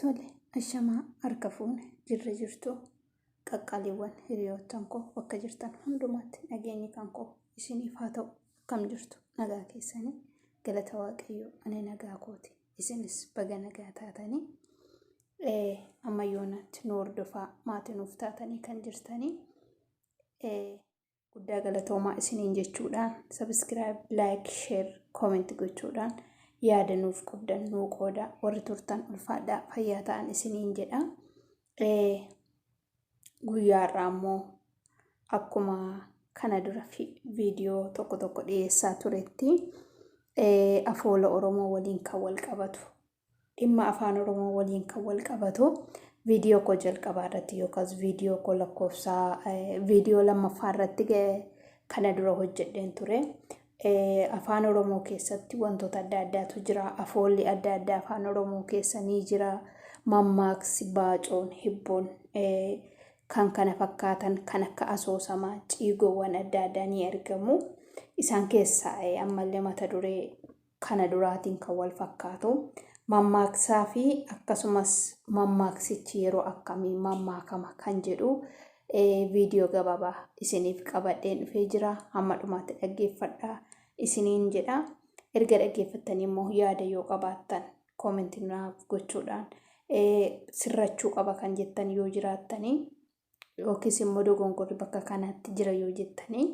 Tole, ashamaa harka fuune jirra jirtu qaqqaaliiwwan hiriyoottan koo bakka jirtan hundumaatti nageenyi kan koo isiniif haa ta'u. Akkam jirtu nagaa keessanii galata waaqayyoo ani nagaa kooti isinis baga nagaa taatanii ammayyoonatti nu hordofaa maatii nuuf taatanii kan jirtanii guddaa galatoomaa isiniin jechuudhaan subscribe, like, share, comment gochuudhaan yaada nuuf qabdan nuu qooda warri turtan ulfaadhaa fayyaa ta'an isiniin jedha. Guyyaarraa immoo akkuma kana dura viidiyoo tokko dhiyeessaa turetti afoola Oromoo waliin kan wal qabatu dhimma afaan Oromoo waliin kan wal qabatu viidiyoo koo jalqabaa irratti yookaas viidiyoo koo lakkoofsaa viidiyoo lammaffaa irratti kana dura hojjedheen ture. Afaan Oromoo keessatti wantoota adda addaatu jira. Afoolli adda addaa afaan Oromoo keessa ni jira. Mammaaksi, baacoon, hibboon kan kana fakkaatan kan akka asoosamaa, ciigoowwan adda addaa ni argamu. Isaan keessaa ammallee mata duree kana duraatiin kan wal fakkaatu mammaaksaa fi akkasumas mammaaksichi yeroo akkamii mammaakama kan jedhu viidiyoo gabaabaa isiniif qabadheen dhufee jira. Hamma dhumaatti dhaggeeffadhaa isiniin jedha. Erga dhaggeeffattanii immoo yaada yoo qabaattan koomentii naaf gochuudhaan sirrachuu qaba kan jettan yoo jiraattanii yookiis immoo dogongorri bakka kanatti jira yoo jettanii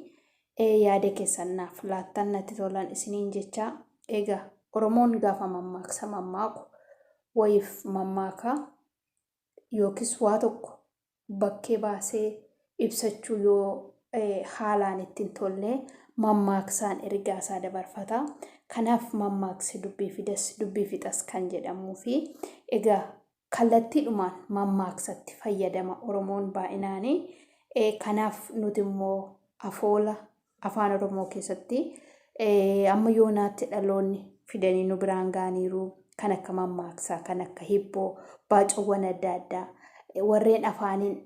yaada keessan naaf laattan natti tolan isiniin jecha. Egaa Oromoon gaafa mammaaksa mammaaku wayiif mammaaka yookiis waa tokko bakkee baasee ibsachuu yoo haalaan ittiin tolle mammaaksaan ergaa isaa dabarfata. Kanaaf mammaaksi dubbii fidas dubbii fixas kan jedhamuu fi egaa kallattiidhumaan mammaaksatti fayyadama Oromoon baay'inaanii. Kanaaf nuti immoo afoola afaan Oromoo keessatti amma yoonaatti dhaloonni fidanii nu biraan gaaniiru kan akka mammaaksaa, kan akka hibboo, baacoowwan adda addaa warreen afaaniin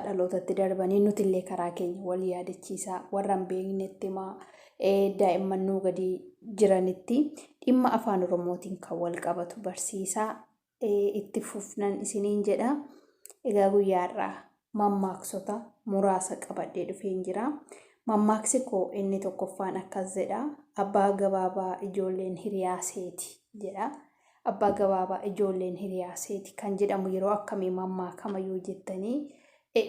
dhalootatti darbanii nuti illee karaa keenya wal yaadachiisaa warra hin beeknetti himaa daa'imman nuu gadi jiranitti dhimma afaan Oromootiin kan wal qabatu barsiisaa itti fufnan isiniin jedha. Egaa guyyaarraa mammaaksota muraasa qabadhee dhufeen jira. Mammaaksi koo inni tokkoffaan akkas jedha. Abbaa gabaabaa ijoolleen hiriyaa seeti jedha. Abbaa gabaabaa ijoolleen hiriyaa seeti kan jedhamu yeroo akkamii mammaakama yoo jettanii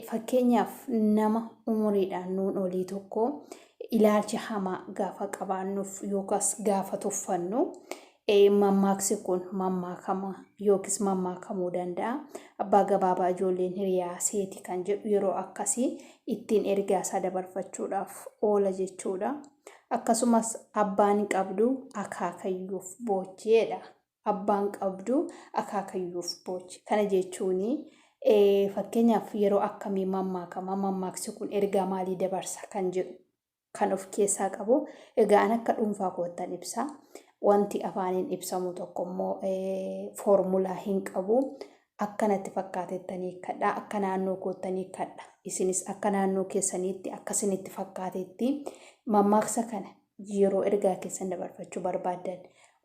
fakkeenyaaf nama umuriidhaan nuun olii tokko ilaalcha hamaa gaafa qabaannuuf yookaas gaafa tuffannu mammaaksi kun mammaakama yookiis mammaakamuu danda'a. Abbaa gabaabaa ijoolleen hiriyaa seeti kan jedhu yeroo akkasii ittiin ergaa isaa dabarfachuudhaaf oola jechuudha. Akkasumas abbaan qabdu akaakayyuuf boocheedha. Abbaan qabdu akaakayyuuf booche. Kana jechuuni fakkeenyaaf yeroo akkamii mammaakama mammaaksi kun ergaa maalii dabarsa kan jedhu kan of keessaa qabu. Egaa an akka dhuunfaa koottan ibsa. Wanti afaaniin ibsamu tokko immoo foormulaa hin qabu. Akkanatti fakkaatettanii kadhaa, akka naannoo koottanii kadha. Isinis akka naannoo keessaniitti akkasinitti fakkaatetti mammaaksa kana yeroo ergaa keessan dabarfachuu barbaaddan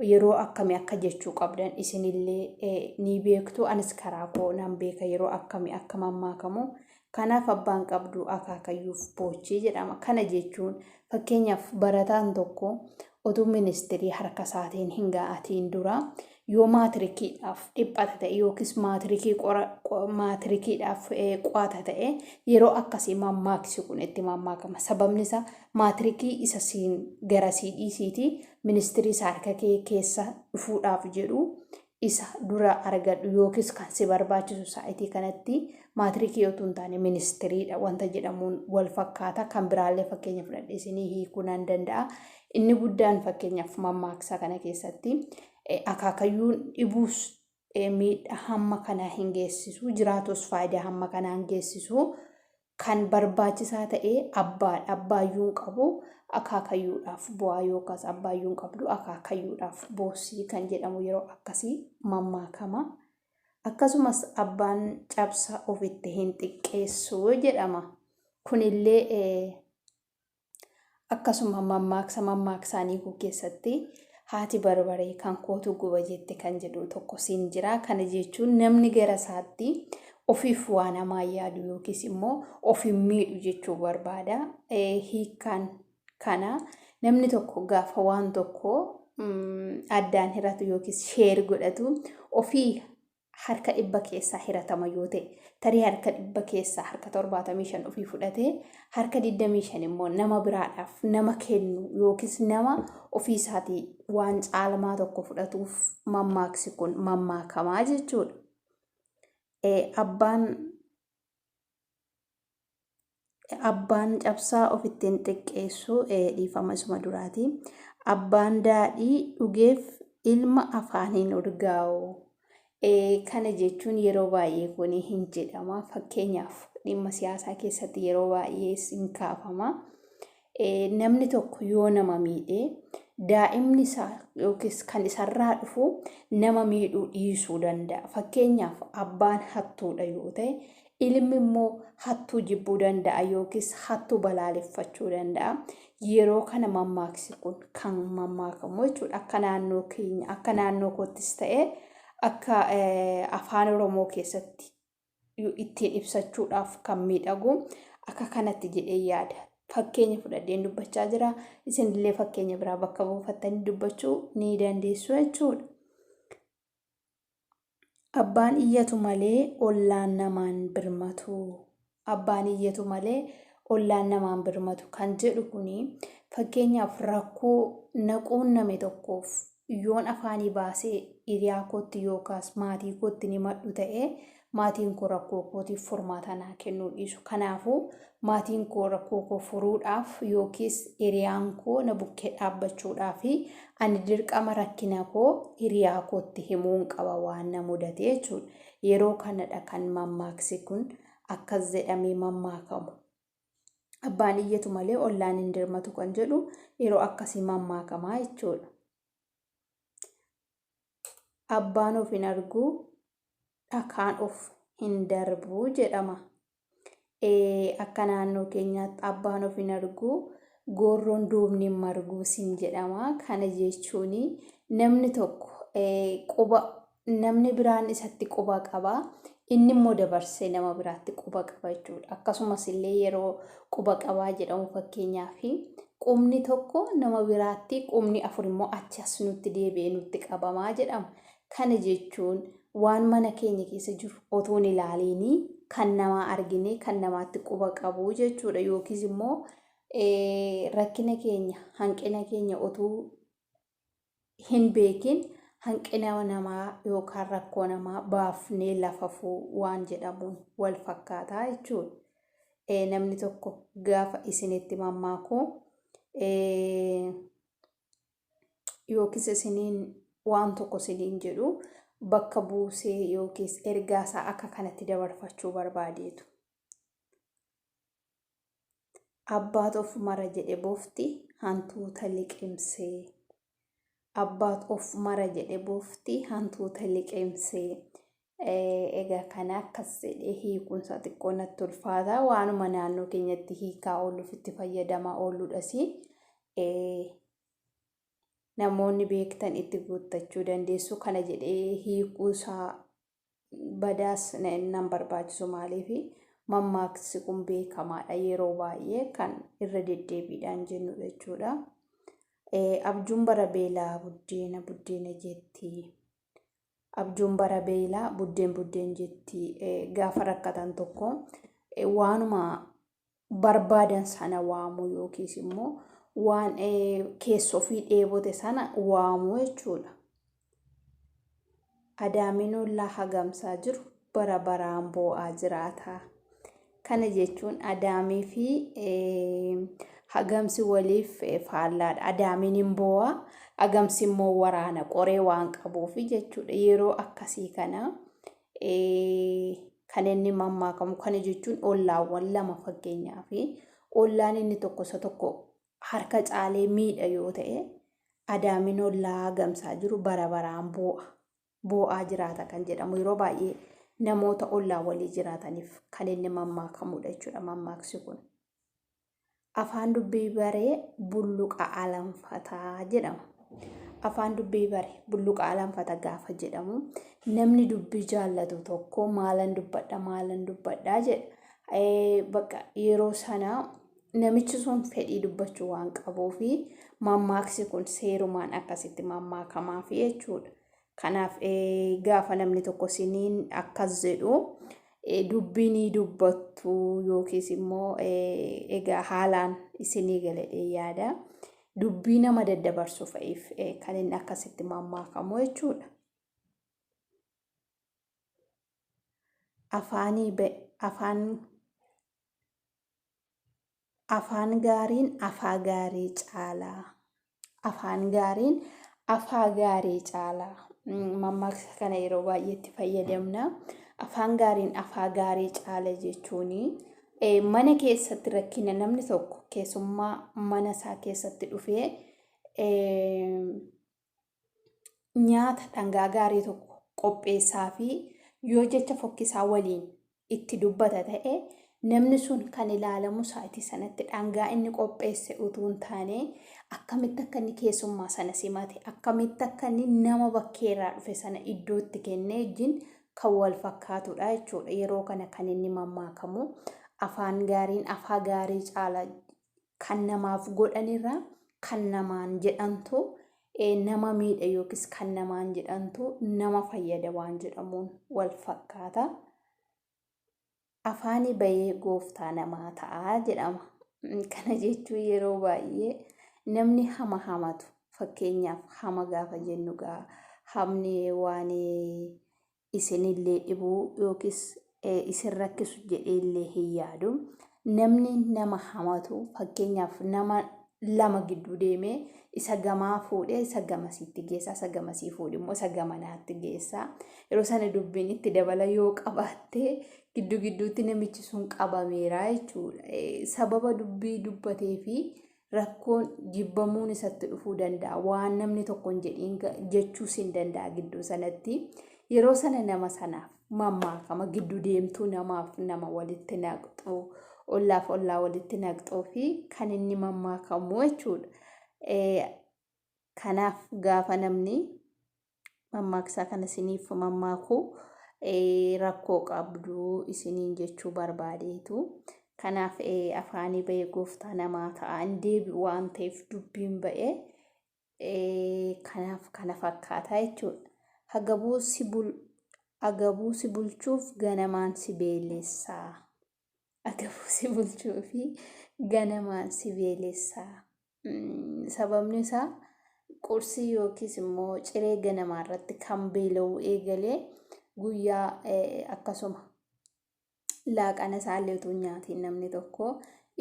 yeroo akkamii akka jechuu qabdan isinillee ni beektu. Anis karaa koo nan beeka yeroo akkamii akka mammaakamu. Kanaaf abbaan qabdu akaakayyuuf boochee jedhama. Kana jechuun fakkeenyaaf barataan tokko utuu ministirii harka isaatiin hin ga'atiin dura yoo maatirikiidhaaf dhiphata ta'e yookiis maatirikiidhaaf qo'ata ta'e yeroo akkasii mammaaksi kun itti mammaakama. Sababni isaa maatirikii isa siin gara siidhiisiiti ministirii isaa harka kee keessa dhufuudhaaf jedhu isa dura argadhu yookiis kan si barbaachisu sa'aatii kanatti maatirikii otoo hin taane ministiriidha wanta jedhamuun wal fakkaata. Kan biraallee fakkeenya fudhadhee isinii hiikuu nan danda'a. Inni guddaan fakkeenyaaf mammaaksa kana keessatti akaakayyuun dhibuus miidhaa hamma kanaa hin geessisu jiraatus faayidaa hamma kanaa hin geessisu. Kan barbaachisaa ta'e abbaayyuun qabu akaakayyuudhaaf bu'aa yookaas abbaayyuun qabdu akaakayyuudhaaf boossii kan jedhamu yeroo akkasii mammaakama. Akkasumas abbaan cabsa ofitti hin xiqqeessu jedhama. Kunillee akkasuma mammaaksaanii keessatti haati barbaree kan kootu guba jette kan jedhu tokko siin jira. Kana jechuun namni gara isaatti ofiif waan hamaa yaadu yookiis immoo ofiin miidhu jechuu barbaada. Hiikkaan kana namni tokko gaafa waan tokko addaan hiratu yookiis sheer godhatu ofii harka 100 keessaa hiratama yoo ta'e tarii harka 100 keessaa harka 75 ofii fudhatee harka 25 immoo nama biraadhaaf nama kennu yookiis nama ofii isaatii waan caalmaa tokko fudhatuuf mammaaksi kun mammaakamaa jechuudha. Abbaan cabsaa ofittiin xiqqeessu dhiifama isuma duraati. Abbaan daadhii dhugeef ilma afaaniin urgaa'u. Kana jechuun yeroo baay'ee kun hin jedhama. Fakkeenyaaf dhimma siyaasaa keessatti yeroo baay'ee hin kaafama. Namni tokko yoo nama miidhee daa'imni isaa yookiis kan isarraa dhufu nama miidhuu dhiisuu danda'a. Fakkeenyaaf abbaan hattuudha yoo ta'e ilmi immoo hattuu jibbuu danda'a yookiis hattuu balaaleffachuu danda'a. Yeroo kana mammaaksi kun kan mammaakamu jechuudha. Akka naannoo keenya akka naannoo koottis ta'e akka afaan Oromoo keessatti ittiin ibsachuudhaaf kan miidhagu akka kanatti jedhee yaada. Fakkeenya fudhadheen dubbachaa jira. Isinillee fakkeenya biraa bakka buufattanii dubbachuu ni dandeessu jechuudha. Abbaan iyyatu malee ollaan namaan birmatu. Abbaan iyyatu malee ollaan namaan birmatu kan jedhu kuni fakkeenyaaf rakkoo naquun name tokkoof yoon afaanii baasee hiriyaa kootti yookaas maatii kootti ni maddu ta'ee maatiin koo rakkoo kootiif furmaata naa kennuu dhiisu. Kanaafuu maatiin koo rakkoo koo furuudhaaf yookiis hiriyaan koo na bukkee dhaabbachuudhaaf ani dirqama rakkina koo hiriyaa kootti himuun qaba waan na mudate jechuudha. Yeroo kanadha kan mammaaksi kun akkas jedhamee mammaakamu. Abbaan iyyatu malee ollaan hin dirmatu kan jedhu yeroo akkasii mammaakamaa jechuudha. Abbaan of hin argu dhakaan of hin darbu jedhama. Akka naannoo keenyaatti abbaan of hin argu goorroon duubni hin margu siin jedhama. Kana jechuun namni tokko namni biraan isatti quba qaba. Inni immoo dabarsee nama biraatti quba qaba jechuudha. Akkasumas illee yeroo quba qabaa jedhamu fakkeenyaaf qubni tokko nama biraatti qubni 4 immoo achi as nutti deebi'ee nutti qabamaa jedhama. Kana jechuun waan mana keenya keessa jiru otoo hin ilaaliin kan namaa argine kan namaatti quba qabu jechuudha. Yookiis immoo rakkina keenya hanqina keenya otoo hin beekin hanqina namaa yookaan rakkoo namaa baafnee lafafuu waan jedhamuun wal fakkaataa jechuudha. Namni tokko gaafa isinitti mammaaku yookiis isiniin waan tokko isiniin jedhu bakka buusee yookiis ergaasaa akka kanatti dabarfachuu barbaadeetu. Abbaat of mara jedhe boofti hantuuta liqimsee. Abbaat of mara jedhe boofti hantuuta liqimsee. Egaa kana akkas jedhee hiikuunsa xiqqoo natti ulfaata. Waanuma naannoo keenyatti hiikaa ooluuf itti fayyadamaa ooluudhas namoonni beektan itti guuttachuu dandeessu. Kana jedhee hiikuusaa badaas nan barbaachisu maaliif mammaaksi kun beekamaadha yeroo baay'ee kan irra deddeebiidhaan jennu jechuudha. Abjuun bara beelaa buddeena jetti. Abjuun bara beelaa buddeen jetti. Gaafa rakkatan tokko waanuma barbaadan sana waamu yookiis immoo waan keessa ofii dheebote sana waamu jechuudha. Adaamiin ollaa hagamsaa jiru bara baraan boo'aa jiraata. Kana jechuun adaamii fi hagamsi waliif faallaadha. Adaamiin hin boo'a, hagamsi immoo waraana qoree waan qabuuf jechuudha. Yeroo akkasii kana kan inni mammaakamu. Kana jechuun ollaawwan lama fakkeenyaaf ollaan inni tokko isa tokko harka caalee miidha yoo ta'e adaamiin ollaa hagamsaa jiru bara baraan boo'aa jiraata kan jedhamu. Yeroo baay'ee namoota ollaa walii jiraataniif kan inni mammaakamudha jechuudha mammaaksi kun. Afaan dubbii baree bulluqa alanfataa jedhama. afaan dubbii bare bulluqa alanfata gaafa jedhamu namni dubbii jaallatu tokko maalan dubbadhaa jedha. Bakka yeroo sana namichi sun fedhii dubbachuu waan qabuufi mammaaksi kun seerumaan akkasitti mammaakamaaf jechuudha. Kanaaf gaafa namni tokko siniin akkas jedhu dubbiin dubbattu yookiis immoo egaa haalaan isinii galee yaada. Dubbii nama daddabarsuuf kan inni akkasitti mammaakamu jechuudha. Afaan gaariin afaa gaarii caalaa. Afaan gaariin afaa gaarii caalaa. Mammaaksa kana yeroo baay'eetti fayyadamna. Afaan gaariin afaa gaarii caala jechuun mana keessatti rakkina namni tokko keessummaa mana isaa keessatti dhufee nyaata dhangaa gaarii tokko qopheessaa fi yoo jecha fokkisaa waliin itti dubbata ta'e namni sun kan ilaalamu sa'aatii sanatti dhangaa inni qopheesse utuu hin taane akkamitti akka inni keessummaa sana simate akkamitti akka inni nama bakkeerraa dhufe sana iddootti kennee wajjin kan wal fakkaatudha jechuudha. Yeroo kana kan inni mammaakamu afaan gaariin afaa gaarii caala kan namaaf godhanirraa kan namaan jedhantu nama miidha yookiis kan namaan jedhantu nama fayyada waan jedhamuun wal fakkaata. Afaanii bayee gooftaa namaa ta'a jedhama. Kana jechuun yeroo baay'ee namni hama hamatu fakkeenyaaf hama gaafa jennu hamni waan isinillee dhibuu yookiis isin rakkisu jedheellee hin yaadu. Namni nama hamatu fakkeenyaaf nama lama gidduu deemee isa gamaa fuudhee isa gamasiitti geessa, isa gamasii fuudhe immoo isa gamanaatti geessa. Yeroo sana dubbiin itti dabala yoo qabaatte gidduu gidduutti namichi sun qabameera jechuudha. Sababa dubbii dubbatee fi rakkoon jibbamuun isatti dhufuu danda'a. Waan namni tokko hin jedhiin jechuus hin danda'a gidduu sanatti. Yeroo sana nama sanaaf mammaakama gidduu deemtuu namaaf nama walitti naqxu, ollaaf ollaa walitti naqxuu fi kan inni mammaakamu jechuudha. Kanaaf gaafa namni mammaaksa kana isiniif mammaaku rakkoo qabdu isiniin jechuu barbaadeetu. Kanaaf afaanii bayee gooftaa namaa ta'a hin deebi'u waan ta'eef dubbiin ba'ee kanaaf kana fakkaata jechuudha. Agabuu si bulchuuf ganamaan si beelessaa. Agabuu si bulchuu fi ganamaan si beelessaa. Sababni isaa qursii yookiis immoo ciree ganamaa irratti kan beela'u eegalee guyyaa akkasuma laaqana isaallee utuu nyaatiin namni tokko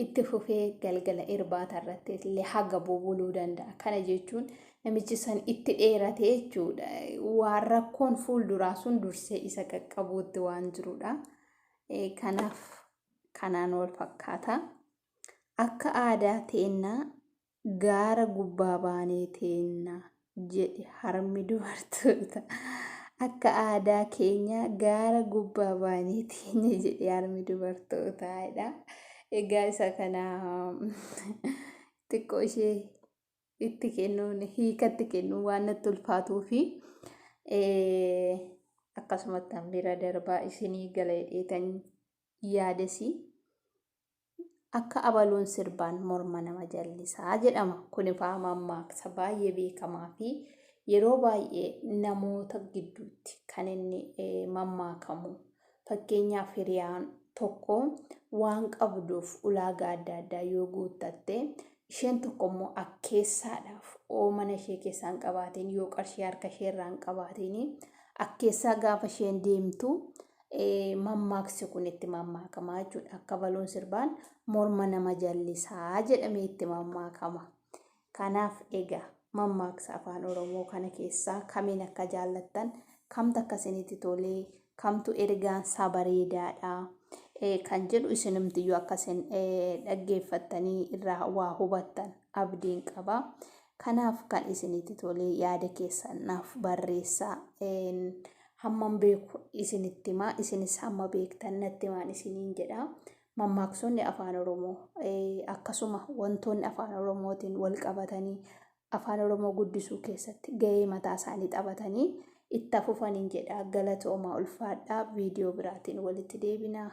itti fufee galgala irbaata irratti illee hagabuu buluu danda'a. Kana jechuun namichi san itti dheerate jechuudha. Waan rakkoon fuulduraa sun dursee isa qaqqabuutti waan jirudha. Kanaaf kanaan wal fakkaata. Akka aadaa teennaa gaara gubbaa baanee teennaa jedhe harmi dubartoota. Akka aadaa keenya gaara gubbaa baanee teenya jedhe harmi dubartootaadha. Egaa isa kana xiqqoo ishee itti kennuun hiikatti kennuun waan natti ulfaatuu fi akkasumatti bira darbaa isinii gala dheetan yaadasi. Akka abaluun sirbaan morma nama jallisaa jedhama. Kun ifaa mammaaksa baay'ee beekamaa fi yeroo baay'ee namoota gidduutti kan inni mammaakamu. Fakkeenyaaf hiriyaan tokko waan qabduuf ulaagaa adda addaa yoo guuttatte isheen tokko immoo akkeessaadhaaf mana ishee keessaa hin qabaatiin yoo qarshii harka ishee irraa hin qabaatiin akkeessaa gaafa isheen deemtu mammaaksi kun itti mammaakama jechuudha. Akka abaluun sirbaan morma nama jallisaa jedhamee itti mammaakama. Kanaaf egaa mammaaksa afaan Oromoo kana keessaa kamiin akka jaallattan, kamtu akka isinitti tolee, kamtu ergaan isaa bareedaadha kan jedhu isinumtiyyuu akka isin dhaggeeffattanii irraa waa hubattan abdiin qaba. Kanaaf kan isinitti tolee yaada keessanaaf barreessaa. Hamman beeku isinitti himaa, isinis hamma beektan natti himaa isiniin jedha. Mammaaksonni afaan Oromoo akkasuma wantoonni afaan Oromootiin wal qabatanii afaan Oromoo guddisuu keessatti gahee mataa isaanii taphatanii itti fufaniin jedha. Galatoomaa ulfaadhaa. Viidiyoo biraatiin walitti deebinaa.